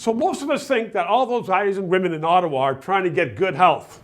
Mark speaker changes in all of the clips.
Speaker 1: So most of us think that all those guys and women in Ottawa are trying to get good health.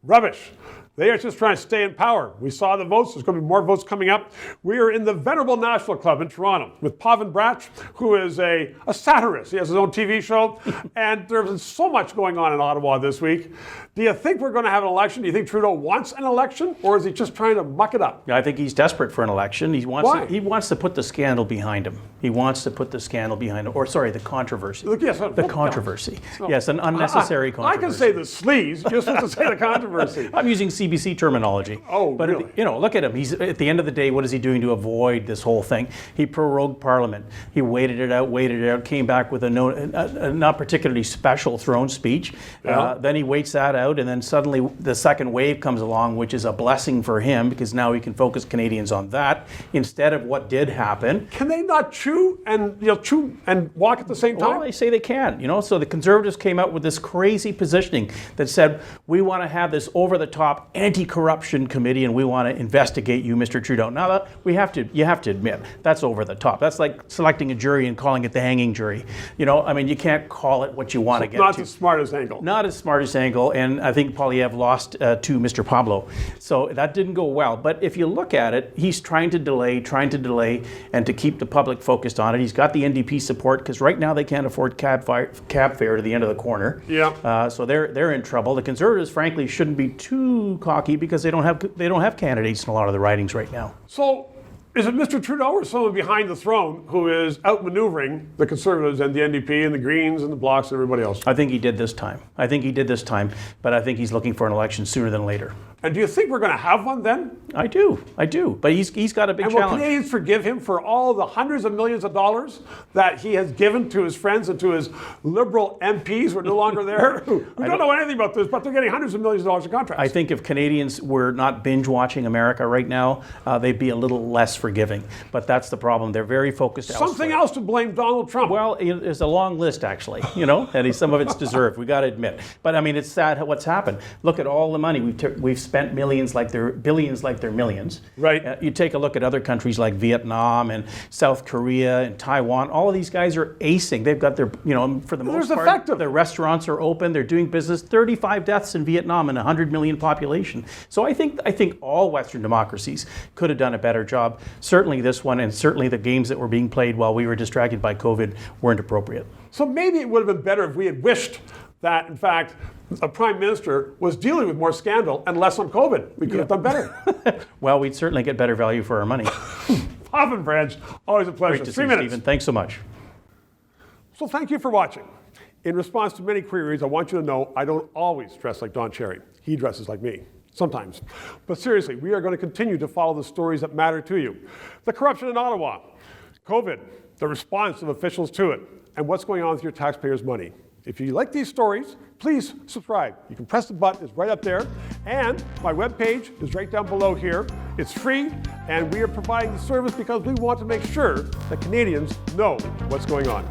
Speaker 1: Rubbish. They are just trying to stay in power. We saw the votes. There's going to be more votes coming up. We are in the Venerable National Club in Toronto with Pavan Bratch, who is a satirist. He has his own TV show. And there's so much going on in Ottawa this week. Do you think we're going to have an election? Do you think Trudeau wants an election? Or is he just trying to muck it up?
Speaker 2: I think he's desperate for an election.
Speaker 1: Why?
Speaker 2: He wants to put the scandal behind him. He wants to put the scandal behind him. Or, sorry, the controversy.
Speaker 1: Yes,
Speaker 2: the controversy. No. Yes, an unnecessary controversy.
Speaker 1: I can say the sleaze. You're supposed to say the controversy.
Speaker 2: I'm using CBC terminology.
Speaker 1: Oh,
Speaker 2: but
Speaker 1: really?
Speaker 2: Look at him. He's at the end of the day, what is he doing to avoid this whole thing? He prorogued Parliament. He waited it out, came back with a not particularly special throne speech.
Speaker 1: Yeah.
Speaker 2: Then he waits that out, and then suddenly the second wave comes along, which is a blessing for him because now he can focus Canadians on that instead of what did happen.
Speaker 1: Can they not chew and walk at the same time?
Speaker 2: Well, they say they can. So the Conservatives came out with this crazy positioning that said, we want to have this over-the-top anti-corruption committee and we want to investigate you, Mr. Trudeau. Now, you have to admit, that's over the top. That's like selecting a jury and calling it the hanging jury. You can't call it what you want to get
Speaker 1: not
Speaker 2: to.
Speaker 1: the smartest angle.
Speaker 2: Not as smartest angle, and I think Poilievre lost to Mr. Pablo. So that didn't go well. But if you look at it, he's trying to delay, and to keep the public focused on it. He's got the NDP support because right now they can't afford cab fare to the end of the corner.
Speaker 1: Yeah.
Speaker 2: So they're in trouble. The Conservatives, frankly, shouldn't be too cocky because they don't have candidates in a lot of the ridings right now.
Speaker 1: So is it Mr. Trudeau or someone behind the throne who is outmaneuvering the Conservatives and the NDP and the Greens and the Blocs and everybody else?
Speaker 2: I think he did this time. But I think he's looking for an election sooner than later.
Speaker 1: And do you think we're going to have one then?
Speaker 2: I do. But he's got a big challenge.
Speaker 1: Will Canadians forgive him for all the hundreds of millions of dollars that he has given to his friends and to his Liberal MPs who are no longer there, who don't know anything about this, but they're getting hundreds of millions of dollars in contracts?
Speaker 2: I think if Canadians were not binge-watching America right now, they'd be a little less forgiving. But that's the problem. They're very focused elsewhere.
Speaker 1: Something else to blame Donald Trump.
Speaker 2: Well, there's a long list, actually, and some of it's deserved. We got to admit. But, it's sad what's happened. Look at all the money we've spent billions like they're millions.
Speaker 1: Right.
Speaker 2: You take a look at other countries like Vietnam and South Korea and Taiwan. All of these guys are acing. They've got their, for the most part,
Speaker 1: effective.
Speaker 2: Their restaurants are open. They're doing business. 35 deaths in Vietnam and 100 million population. So I think all Western democracies could have done a better job. Certainly this one, and certainly the games that were being played while we were distracted by COVID weren't appropriate.
Speaker 1: So maybe it would have been better if we had wished that, in fact, a prime minister was dealing with more scandal and less on COVID. We could have done better.
Speaker 2: Well, we'd certainly get better value for our money.
Speaker 1: Pavan Bratch, always a pleasure.
Speaker 2: Great to
Speaker 1: 3
Speaker 2: see
Speaker 1: minutes.
Speaker 2: you, Stephen. Thanks so much.
Speaker 1: So thank you for watching. In response to many queries, I want you to know I don't always dress like Don Cherry. He dresses like me. Sometimes. But seriously, we are going to continue to follow the stories that matter to you. The corruption in Ottawa, COVID, the response of officials to it, and what's going on with your taxpayers' money. If you like these stories, please subscribe. You can press the button, it's right up there. And my webpage is right down below here. It's free, and we are providing the service because we want to make sure that Canadians know what's going on.